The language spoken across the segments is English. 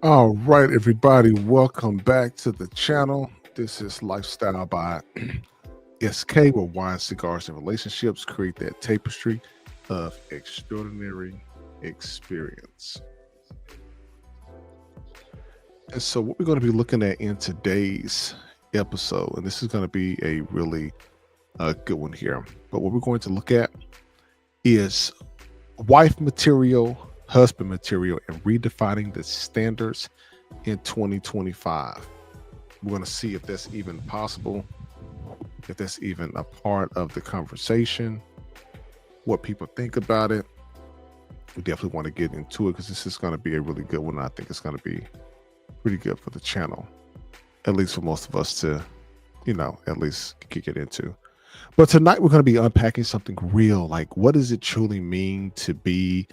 All right, everybody, welcome back to the channel. This is Lifestyle by SK, where wine, cigars, and relationships create that tapestry of extraordinary experience. And so, what we're going to be looking at in today's episode, and this is going to be a really good one here, but what we're going to look at is wife material, husband material, and redefining the standards in 2025. We're going to see if that's even possible, if that's even a part of the conversation, what people think about it. We definitely want to get into it because this is going to be a really good one. I think it's going to be pretty good for the channel, at least for most of us to, at least kick it into. But tonight we're going to be unpacking something real. Like, what does it truly mean to be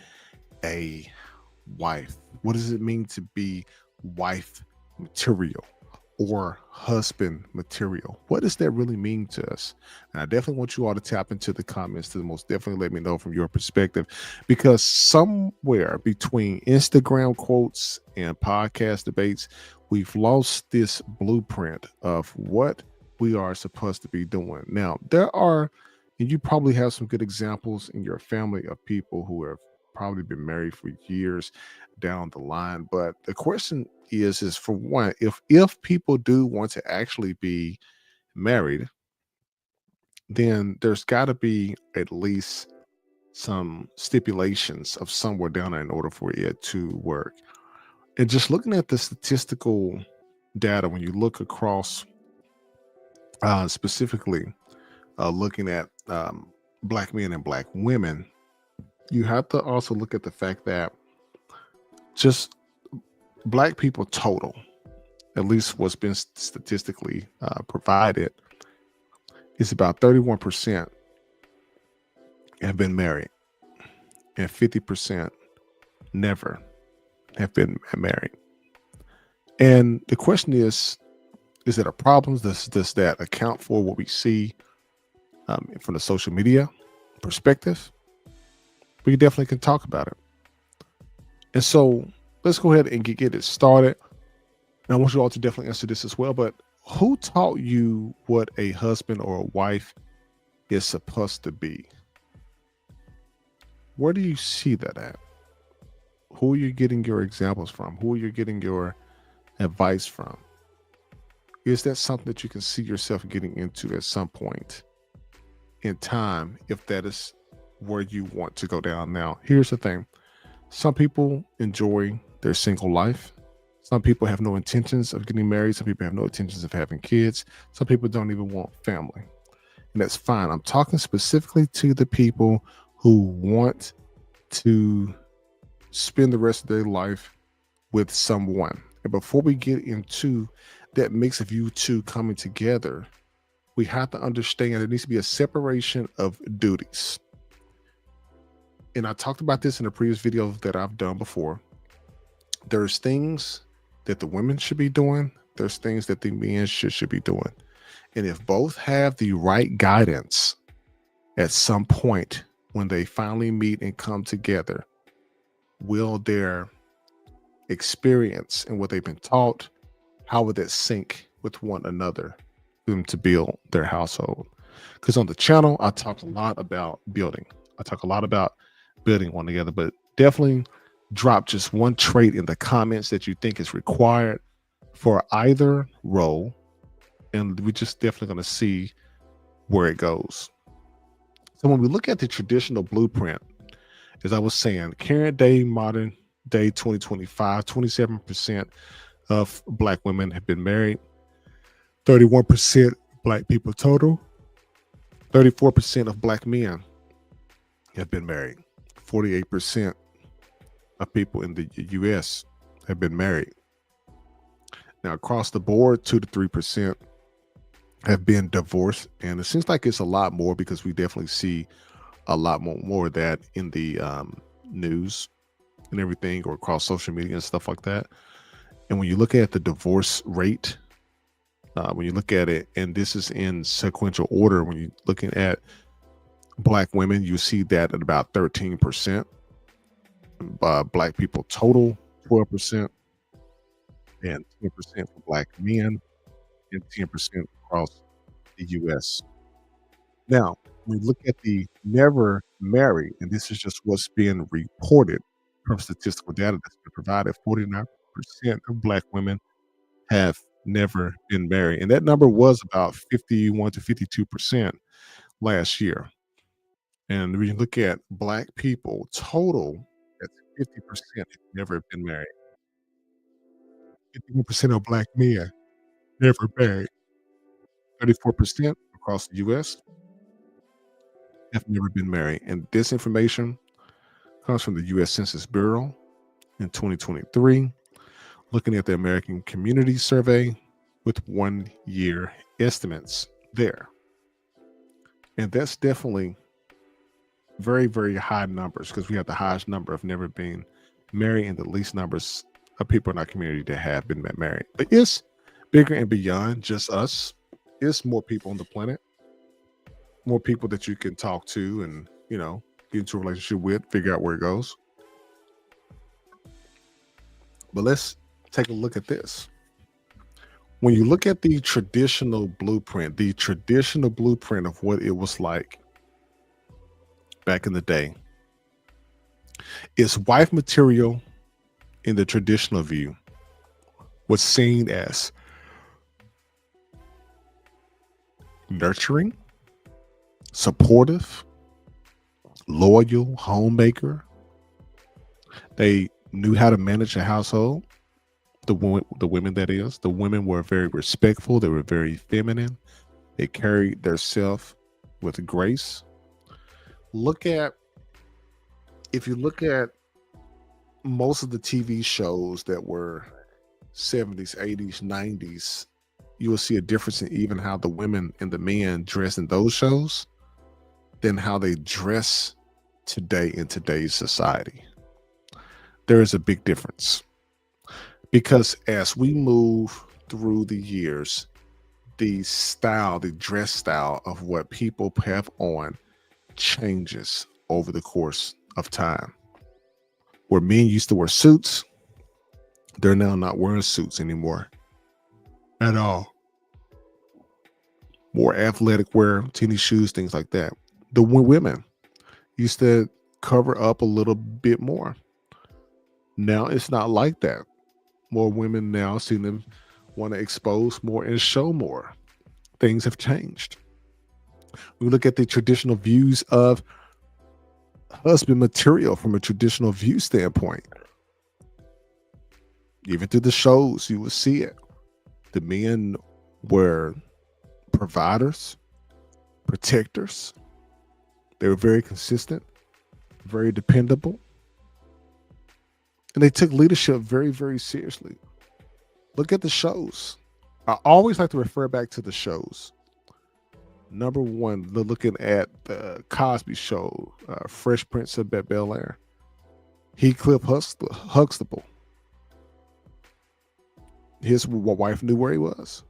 a wife? What does it mean to be wife material or husband material? What does that really mean to us? And I definitely want you all to tap into the comments to most definitely let me know from your perspective, because somewhere between Instagram quotes and podcast debates, we've lost this blueprint of what we are supposed to be doing. Now, there are, and you probably have some good examples in your family of people who have probably been married for years down the line. But the question is for one, if people do want to actually be married, then there's got to be at least some stipulations of somewhere down there in order for it to work. And just looking at the statistical data, when you look across, specifically looking at black men and black women, you have to also look at the fact that just black people total, at least what's been statistically provided, is about 31% have been married and 50% never have been married. And the question is that a problem? Does that account for what we see from the social media perspective? We definitely can talk about it. And so let's go ahead and get it started. And I want you all to definitely answer this as well. But who taught you what a husband or a wife is supposed to be? Where do you see that at? Who are you getting your examples from? Who are you getting your advice from? Is that something that you can see yourself getting into at some point in time, if that is where you want to go down? Now, here's the thing. Some people enjoy their single life. Some people have no intentions of getting married. Some people have no intentions of having kids. Some people don't even want family. And that's fine. I'm talking specifically to the people who want to spend the rest of their life with someone. And before we get into that mix of you two coming together, we have to understand there needs to be a separation of duties. And I talked about this in a previous video that I've done before. There's things that the women should be doing. There's things that the men should be doing. And if both have the right guidance at some point when they finally meet and come together, will their experience and what they've been taught, how would that sync with one another for them to build their household? Because on the channel, I talk a lot about building. I talk a lot about building one together, but definitely drop just one trait in the comments that you think is required for either role, and we're just definitely going to see where it goes. So when we look at the traditional blueprint, as I was saying, current day, modern day 2025, 27% of black women have been married, 31% black people total, 34% of black men have been married, 48% of people in the US have been married. Now, across the board, 2 to 3% have been divorced. And it seems like it's a lot more because we definitely see a lot more of that in the news and everything, or across social media and stuff like that. And when you look at the divorce rate, when you look at it, and this is in sequential order, when you're looking at black women, you see that at about 13%. Black people total, 12%. and 10% for black men and 10% across the US. Now, when we look at the never marry, and this is just what's being reported from statistical data that's been provided, 49% of black women have never been married. And that number was about 51 to 52% last year. And when you look at black people total, that's 50% have never been married. 51% of black men never married. 34% across the US have never been married. And this information comes from the US Census Bureau in 2023, looking at the American Community Survey with 1 year estimates there. And that's definitely very, very high numbers because we have the highest number of never being married and the least numbers of people in our community that have been married. But it's bigger and beyond just us. It's more people on the planet, more people that you can talk to and, get into a relationship with, figure out where it goes. But let's take a look at this. When you look at the traditional blueprint of what it was like back in the day, is wife material in the traditional view was seen as nurturing, supportive, loyal, homemaker. They knew how to manage a household. The women, that is, the women were very respectful. They were very feminine. They carried themselves with grace. If you look at most of the TV shows that were 70s, 80s, 90s, you will see a difference in even how the women and the men dress in those shows than how they dress today in today's society. There is a big difference because as we move through the years, the dress style of what people have on changes over the course of time. Where men used to wear suits, they're now not wearing suits anymore at all. More athletic wear, tennis shoes, things like that. The women used to cover up a little bit more. Now it's not like that. More women now see them want to expose more and show more. Things have changed. We look at the traditional views of husband material from a traditional view standpoint. Even through the shows, you will see it. The men were providers, protectors. They were very consistent, very dependable. And they took leadership very, very seriously. Look at the shows. I always like to refer back to the shows. Number one, looking at the Cosby Show, Fresh Prince of Bel-Air, Heathcliff Huxtable. His wife knew where he was.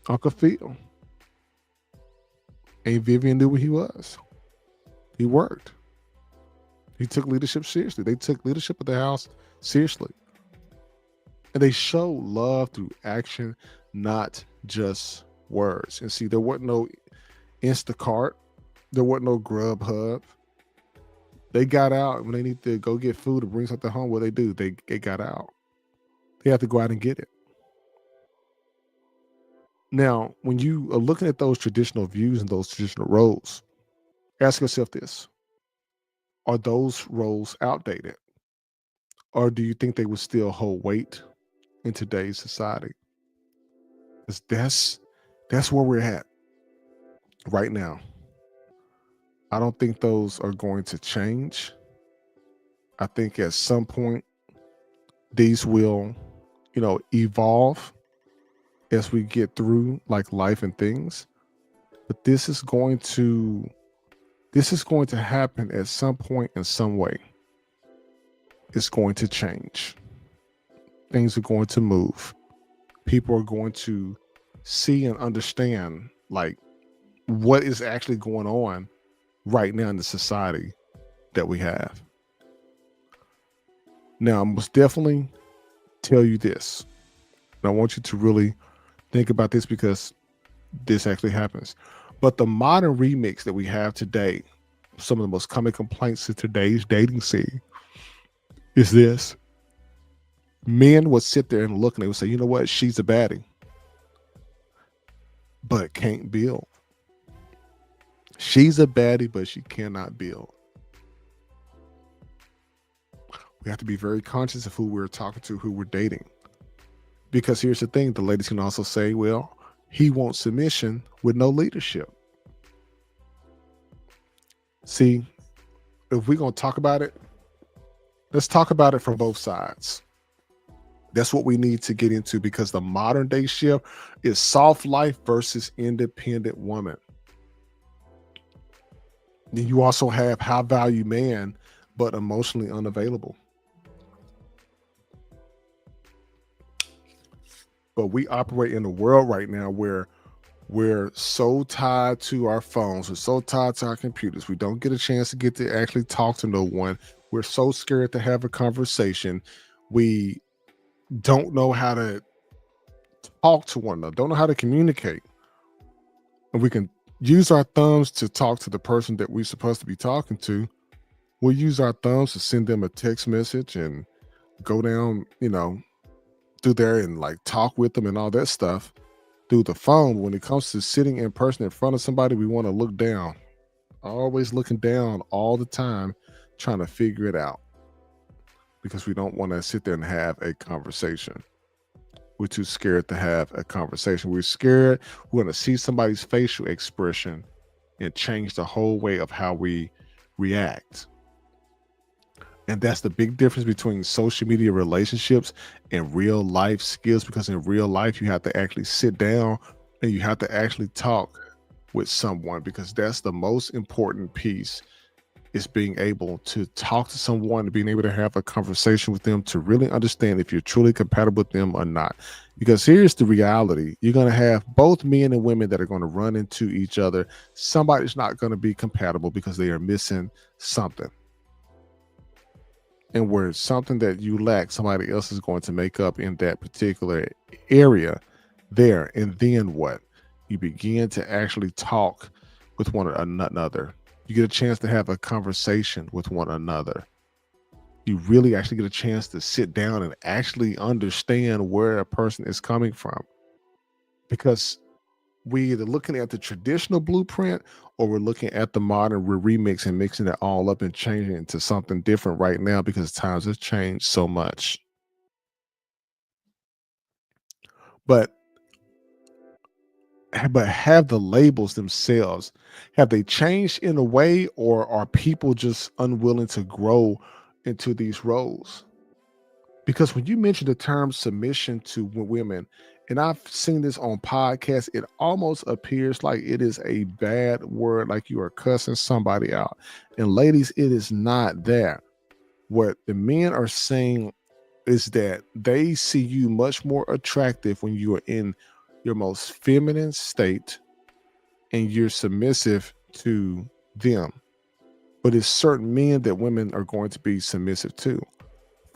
Uncle Phil. Aunt Vivian knew where he was. He worked. He took leadership seriously. They took leadership of the house seriously. And they show love through action, not just words. And see, there wasn't no Instacart. There wasn't no Grubhub. They got out when they need to go get food or bring something home. What they do, they got out. They have to go out and get it. Now, when you are looking at those traditional views and those traditional roles, ask yourself this. Are those roles outdated? Or do you think they would still hold weight in today's society? Because that's where we're at right now. I don't think those are going to change. I think at some point these will, evolve as we get through like life and things. But this is going to happen at some point in some way. It's going to change. Things are going to move. People are going to see and understand like what is actually going on right now in the society that we have. Now, most definitely tell you this. And I want you to really think about this because this actually happens. But the modern remix that we have today, some of the most common complaints in today's dating scene is this. Men would sit there and look and they would say, you know what, she's a baddie, but can't build. She's a baddie, but she cannot build. We have to be very conscious of who we're talking to, who we're dating. Because here's the thing, the ladies can also say, well, he wants submission with no leadership. See, if we're going to talk about it, let's talk about it from both sides. That's what we need to get into because the modern day shift is soft life versus independent woman. Then you also have high value man, but emotionally unavailable. But we operate in a world right now where we're so tied to our phones, we're so tied to our computers, we don't get a chance to get to actually talk to no one. We're so scared to have a conversation. We don't know how to talk to one another, don't know how to communicate. And we can use our thumbs to talk to the person that we're supposed to be talking to. We'll use our thumbs to send them a text message and go down, through there and like talk with them and all that stuff through the phone. When it comes to sitting in person in front of somebody, we want to look down, always looking down all the time, trying to figure it out because we don't want to sit there and have a conversation. We're too scared to have a conversation. We're scared. We want to see somebody's facial expression and change the whole way of how we react. And that's the big difference between social media relationships and real life skills, because in real life, you have to actually sit down and you have to actually talk with someone, because that's the most important piece, is being able to talk to someone and being able to have a conversation with them to really understand if you're truly compatible with them or not. Because here's the reality. You're going to have both men and women that are going to run into each other. Somebody's not going to be compatible because they are missing something. And where something that you lack, somebody else is going to make up in that particular area there. And then what? You begin to actually talk with one another. You get a chance to have a conversation with one another. You really actually get a chance to sit down and actually understand where a person is coming from. Because we're either looking at the traditional blueprint or we're looking at the modern, we're remixing, mixing it all up and changing it into something different right now because times have changed so much. But have the labels themselves, have they changed in a way, or are people just unwilling to grow into these roles? Because when you mention the term submission to women, and I've seen this on podcasts, it almost appears like it is a bad word, like you are cussing somebody out. And ladies, it is not that. What the men are saying is that they see you much more attractive when you are in your most feminine state and you're submissive to them. But it's certain men that women are going to be submissive to.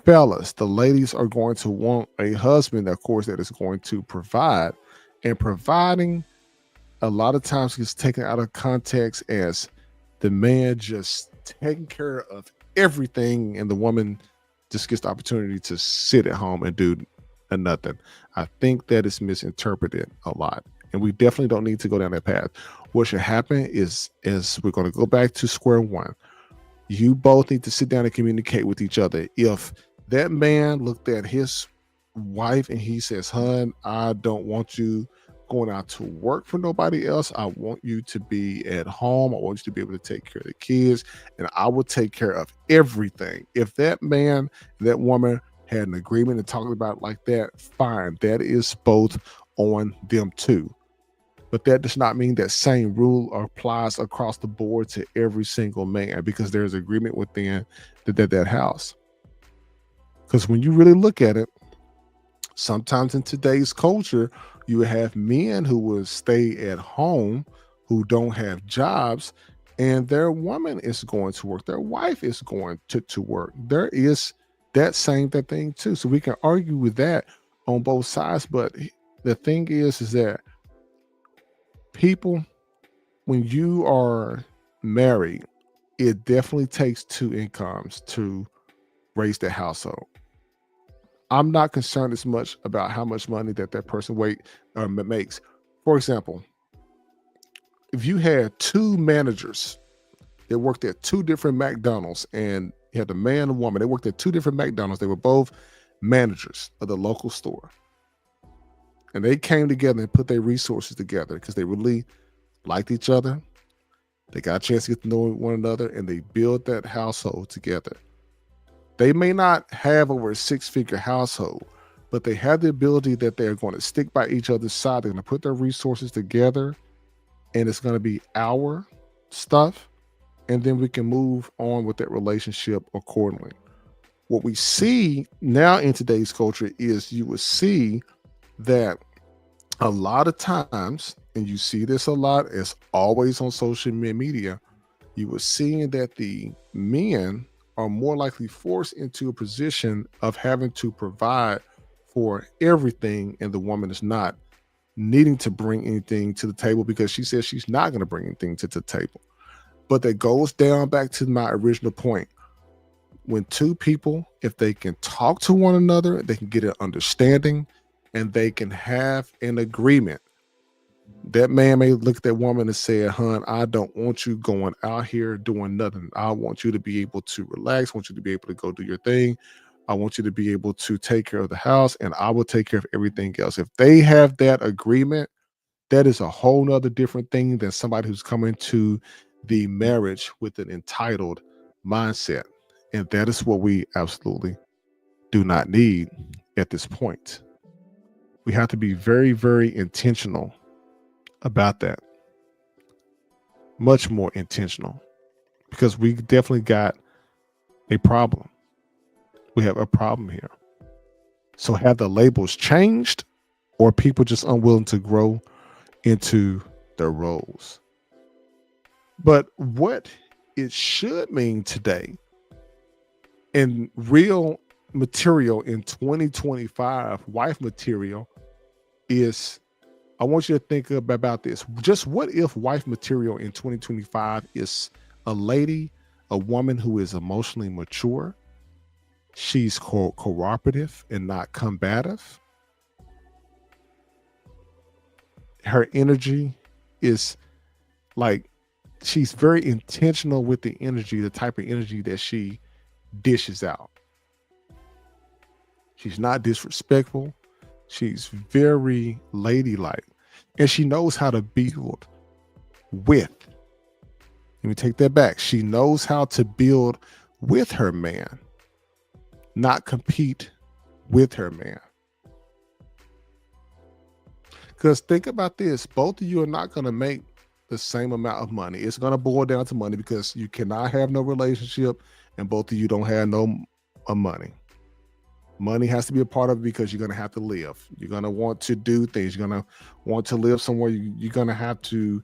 Fellas, the ladies are going to want a husband, of course, that is going to provide. And providing a lot of times gets taken out of context as the man just taking care of everything and the woman just gets the opportunity to sit at home and do nothing. I think that is misinterpreted a lot. And we definitely don't need to go down that path. What should happen is we're going to go back to square one. You both need to sit down and communicate with each other. If that man looked at his wife and he says, "Hun, I don't want you going out to work for nobody else. I want you to be at home. I want you to be able to take care of the kids, and I will take care of everything." If that man, that woman had an agreement and talking about it like that, fine. That is both on them too. But that does not mean that same rule applies across the board to every single man, because there's agreement within that house. Because when you really look at it, sometimes in today's culture, you have men who will stay at home, who don't have jobs, and their woman is going to work. Their wife is going to work. There is that same that thing too. So we can argue with that on both sides. But the thing is that people, when you are married, it definitely takes two incomes to raise the household. I'm not concerned as much about how much money that person makes. For example, if you had two managers that worked at two different McDonald's, and you had a man and woman, they worked at two different McDonald's. They were both managers of the local store, and they came together and put their resources together because they really liked each other. They got a chance to get to know one another, and they built that household together. They may not have over a six-figure household, but they have the ability that they're going to stick by each other's side. They're going to put their resources together, and it's going to be our stuff. And then we can move on with that relationship accordingly. What we see now in today's culture is you will see that a lot of times, and you see this a lot, it's always on social media, you were seeing that the men are more likely forced into a position of having to provide for everything, and the woman is not needing to bring anything to the table because she says she's not going to bring anything to the table. But that goes down back to my original point. When two people, if they can talk to one another, they can get an understanding, and they can have an agreement. That man may look at that woman and say, "Hun, I don't want you going out here doing nothing. I want you to be able to relax. I want you to be able to go do your thing. I want you to be able to take care of the house, and I will take care of everything else." If they have that agreement, that is a whole nother different thing than somebody who's coming to the marriage with an entitled mindset. And that is what we absolutely do not need at this point. We have to be very, very intentional about that. Much more intentional, because we definitely got a problem. We have a problem here. So have the labels changed, or people just unwilling to grow into their roles? But what it should mean today in real material in 2025, wife material, is, I want you to think about this. Just what if wife material in 2025 is a lady, a woman who is emotionally mature, she's cooperative and not combative, her energy is like, she's very intentional with the energy, the type of energy that she dishes out. She's not disrespectful. She's very ladylike, and she knows how to build with. Let me take that back. She knows how to build with her man, not compete with her man. Because think about this, both of you are not going to make the same amount of money. It's going to boil down to money, because you cannot have no relationship and both of you don't have no money. Money has to be a part of it, because you're going to have to live. You're going to want to do things. You're going to want to live somewhere. You're going to have to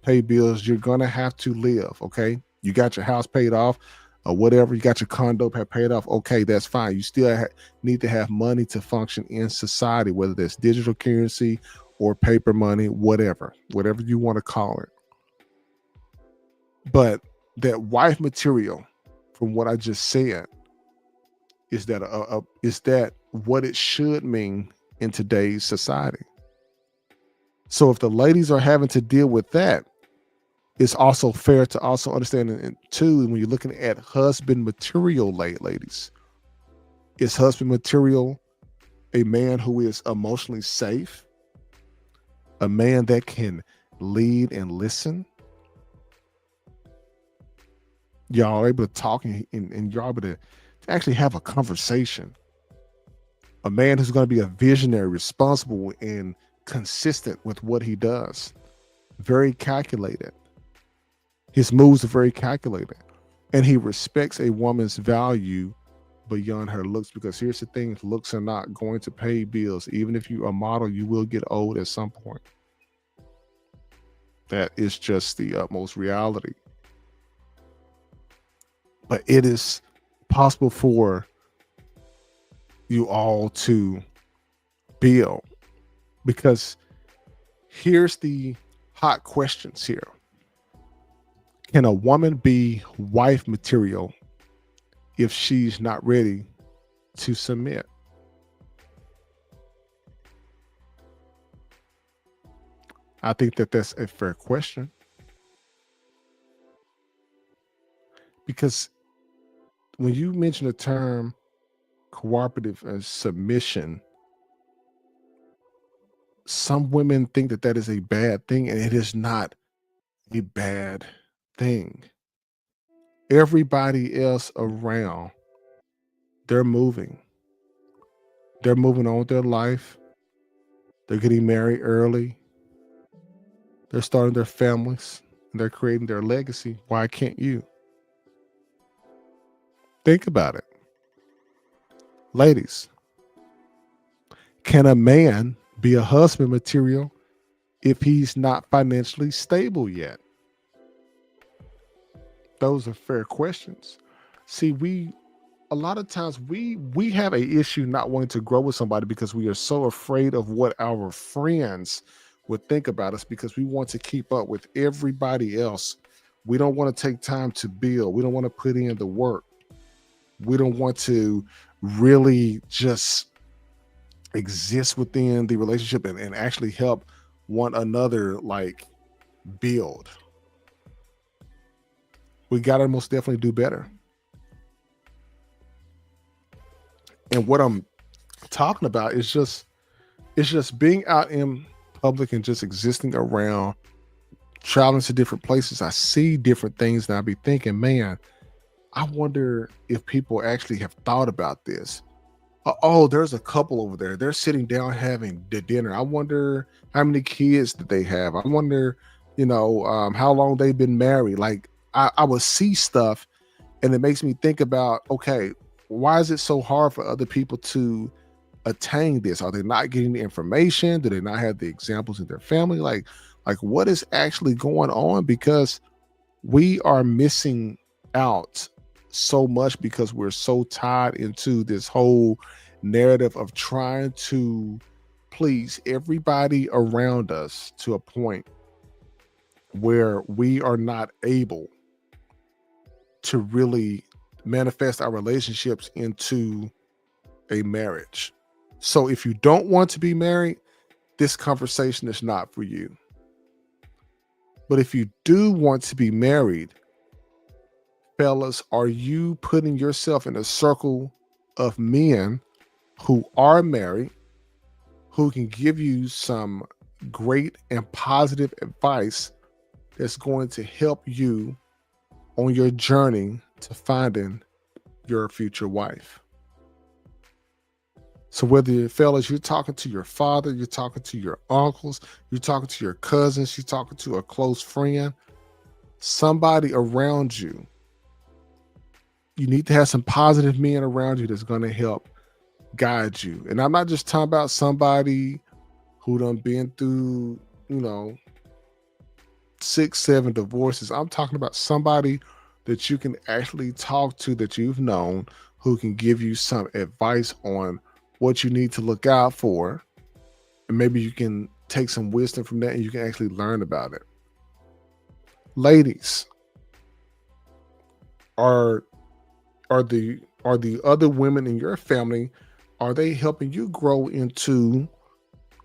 pay bills. You're going to have to live. Okay. You got your house paid off or whatever. You got your condo paid off. Okay. That's fine. You still need to have money to function in society, whether that's digital currency or paper money, whatever you want to call it. But that wife material, from what I just said, is that what it should mean in today's society. So if the ladies are having to deal with that, it's also fair to also understand, and too, when you're looking at husband material, ladies, is husband material a man who is emotionally safe, a man that can lead and listen? Y'all are able to talk, and you're able to actually have a conversation. A man who's going to be a visionary, responsible, and consistent with what he does. Very calculated. His moves are very calculated. And he respects a woman's value beyond her looks, because here's the thing, looks are not going to pay bills. Even if you're a model, you will get old at some point. That is just the utmost reality. But it is possible for you all to build. Because here's the hot questions here. Can a woman be wife material if she's not ready to submit? I think that that's a fair question, because when you mention the term cooperative and submission, some women think that that is a bad thing, and it is not a bad thing. Everybody else around, they're moving. They're moving on with their life. They're getting married early. They're starting their families. And they're creating their legacy. Why can't you? Think about it. Ladies, can a man be a husband material if he's not financially stable yet? Those are fair questions. See, a lot of times we have a issue not wanting to grow with somebody because we are so afraid of what our friends would think about us, because we want to keep up with everybody else. We don't want to take time to build. We don't want to put in the work. We don't want to really just exist within the relationship and actually help one another, like, build. We got to most definitely do better. And what I'm talking about is just being out in public and just existing around, traveling to different places. I see different things and I be thinking, man, I wonder if people actually have thought about this. Oh, there's a couple over there. They're sitting down having the dinner. I wonder how many kids that they have. I wonder, how long they've been married. Like, I would see stuff, and it makes me think about, okay, why is it so hard for other people to attain this? Are they not getting the information? Do they not have the examples in their family? Like what is actually going on? Because we are missing out so much because we're so tied into this whole narrative of trying to please everybody around us to a point where we are not able to really manifest our relationships into a marriage. So if you don't want to be married, this conversation is not for you. But if you do want to be married, fellas, are you putting yourself in a circle of men who are married, who can give you some great and positive advice that's going to help you on your journey to finding your future wife? So whether, fellas, you're talking to your father, you're talking to your uncles, you're talking to your cousins, you're talking to a close friend, somebody around you, you need to have some positive men around you that's going to help guide you. And I'm not just talking about somebody who done been through, 6, 7 divorces. I'm talking about somebody that you can actually talk to, that you've known, who can give you some advice on what you need to look out for. And maybe you can take some wisdom from that and you can actually learn about it. Ladies, are the other women in your family, are they helping you grow into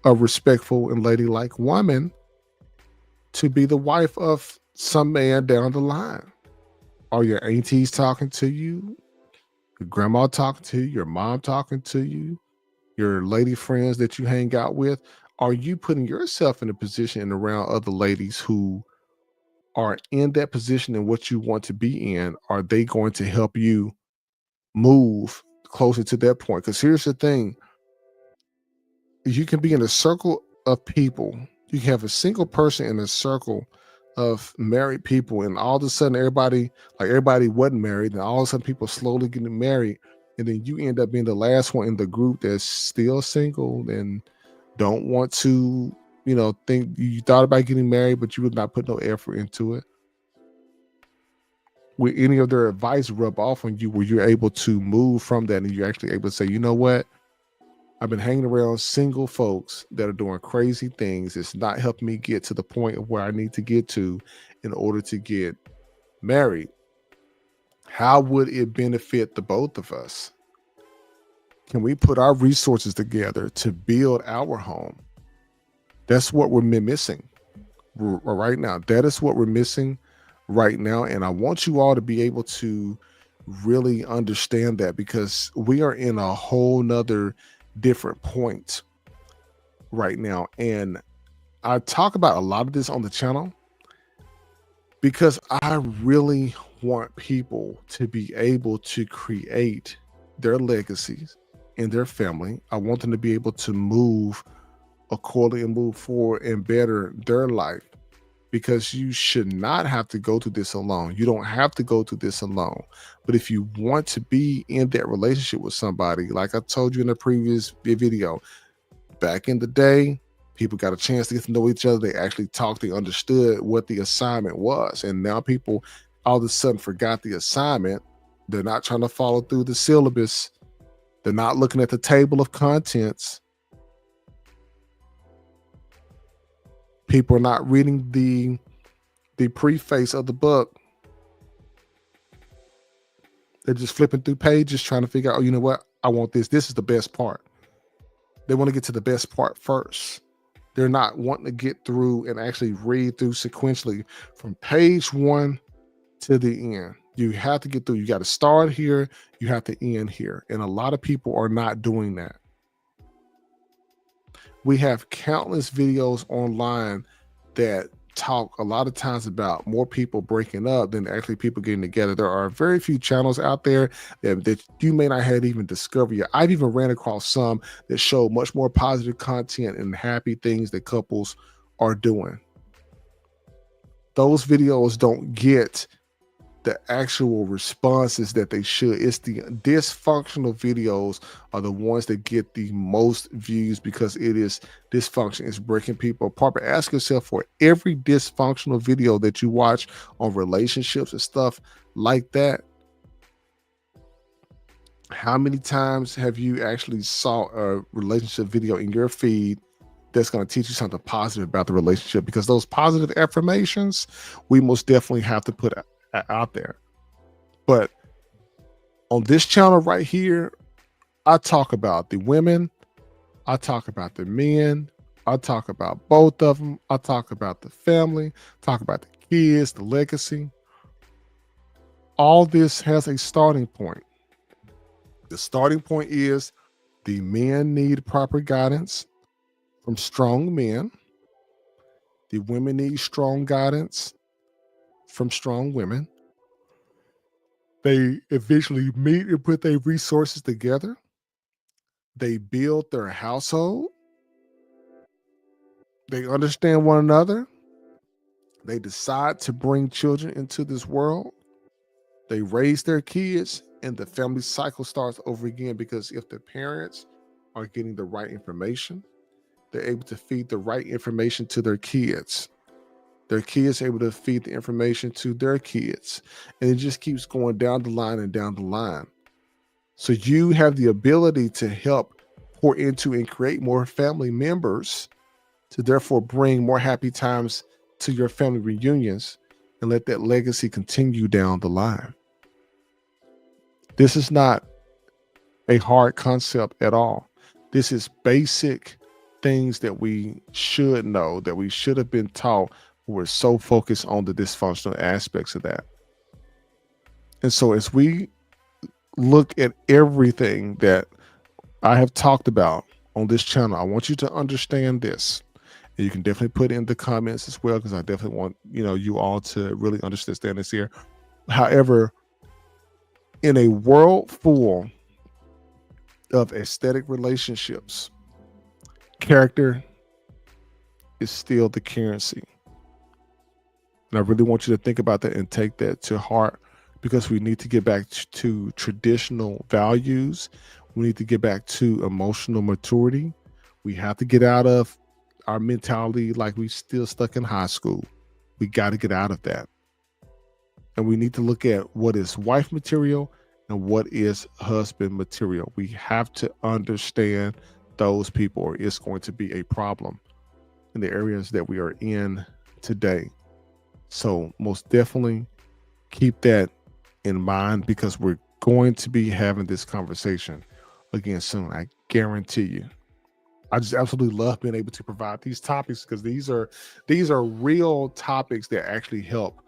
a respectful and ladylike woman to be the wife of some man down the line? Are your aunties talking to you? Your grandma talking to you? Your mom talking to you? Your lady friends that you hang out with? Are you putting yourself in a position and around other ladies who are in that position and what you want to be in? Are they going to help you move closer to that point? Because here's the thing, you can be in a circle of people. You can have a single person in a circle of married people, and all of a sudden everybody wasn't married, and all of a sudden people slowly getting married, and then you end up being the last one in the group that's still single and don't want to, think you thought about getting married, but you would not put no effort into it. Will any of their advice rub off on you where you're able to move from that and you're actually able to say, you know what? I've been hanging around single folks that are doing crazy things. It's not helping me get to the point of where I need to get to in order to get married. How would it benefit the both of us? Can we put our resources together to build our home? That's what we're missing right now. That is what we're missing right now. And I want you all to be able to really understand that, because we are in a whole nother different point right now. And I talk about a lot of this on the channel because I really want people to be able to create their legacies in their family. I want them to be able to move accordingly and move forward and better their life, because you should not have to go through this alone. You don't have to go through this alone. But if you want to be in that relationship with somebody, like I told you in the previous video, back in the day, people got a chance to get to know each other. They actually talked, they understood what the assignment was. And now people all of a sudden forgot the assignment. They're not trying to follow through the syllabus. They're not looking at the table of contents. People are not reading the preface of the book. They're just flipping through pages trying to figure out, oh, you know what? I want this. This is the best part. They want to get to the best part first. They're not wanting to get through and actually read through sequentially from page 1 to the end. You have to get through. You got to start here. You have to end here. And a lot of people are not doing that. We have countless videos online that talk a lot of times about more people breaking up than actually people getting together. There are very few channels out there that you may not have even discovered yet. I've even ran across some that show much more positive content and happy things that couples are doing. Those videos don't get the actual responses that they should. It's the dysfunctional videos are the ones that get the most views, because it is dysfunction. It's breaking people apart. But ask yourself, for every dysfunctional video that you watch on relationships and stuff like that, how many times have you actually saw a relationship video in your feed that's going to teach you something positive about the relationship? Because those positive affirmations, we most definitely have to put out there. But on this channel right here, I talk about the women, I talk about the men, I talk about both of them, I talk about the family, talk about the kids, the legacy. All this has a starting point. The starting point is the men need proper guidance from strong men. The women need strong guidance from strong women. They eventually meet and put their resources together. They build their household. They understand one another. They decide to bring children into this world. They raise their kids, and the family cycle starts over again, because if the parents are getting the right information, they're able to feed the right information to their kids. Their kids are able to feed the information to their kids. And it just keeps going down the line and down the line. So you have the ability to help pour into and create more family members to therefore bring more happy times to your family reunions and let that legacy continue down the line. This is not a hard concept at all. This is basic things that we should know, that we should have been taught. We're so focused on the dysfunctional aspects of that. And so as we look at everything that I have talked about on this channel, I want you to understand this. And you can definitely put in the comments as well, because I definitely want you all to really understand this here. However, in a world full of aesthetic relationships, character is still the currency. And I really want you to think about that and take that to heart, because we need to get back to traditional values. We need to get back to emotional maturity. We have to get out of our mentality like we still stuck in high school. We got to get out of that. And we need to look at what is wife material and what is husband material. We have to understand those people, or it's going to be a problem in the areas that we are in today. So, most definitely keep that in mind, because we're going to be having this conversation again soon. I guarantee you. I just absolutely love being able to provide these topics, because these are real topics that actually help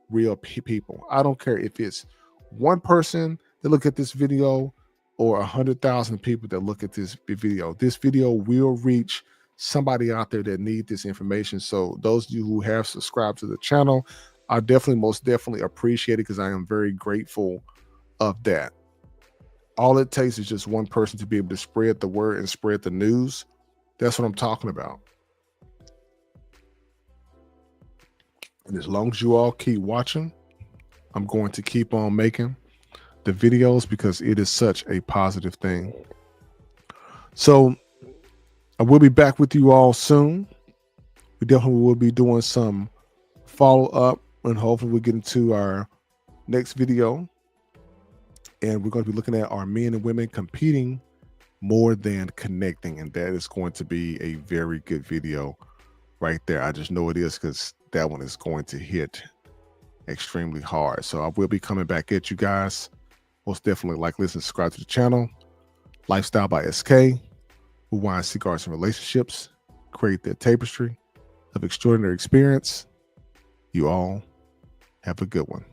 real people. I don't care if it's one person that look at this video or 100,000 people that look at this video. This video will reach somebody out there that need this information. So those of you who have subscribed to the channel, I definitely, most definitely appreciate it, because I am very grateful of that. All it takes is just one person to be able to spread the word and spread the news. That's what I'm talking about. And as long as you all keep watching, I'm going to keep on making the videos, because it is such a positive thing. So I will be back with you all soon. We definitely will be doing some follow up, and hopefully we'll get into our next video. And we're going to be looking at our men and women competing more than connecting. And that is going to be a very good video right there. I just know it is, because that one is going to hit extremely hard. So I will be coming back at you guys. Most definitely like, listen, subscribe to the channel. Lifestyle by SK, who wine cigars and relationships, create that tapestry of extraordinary experience. You all have a good one.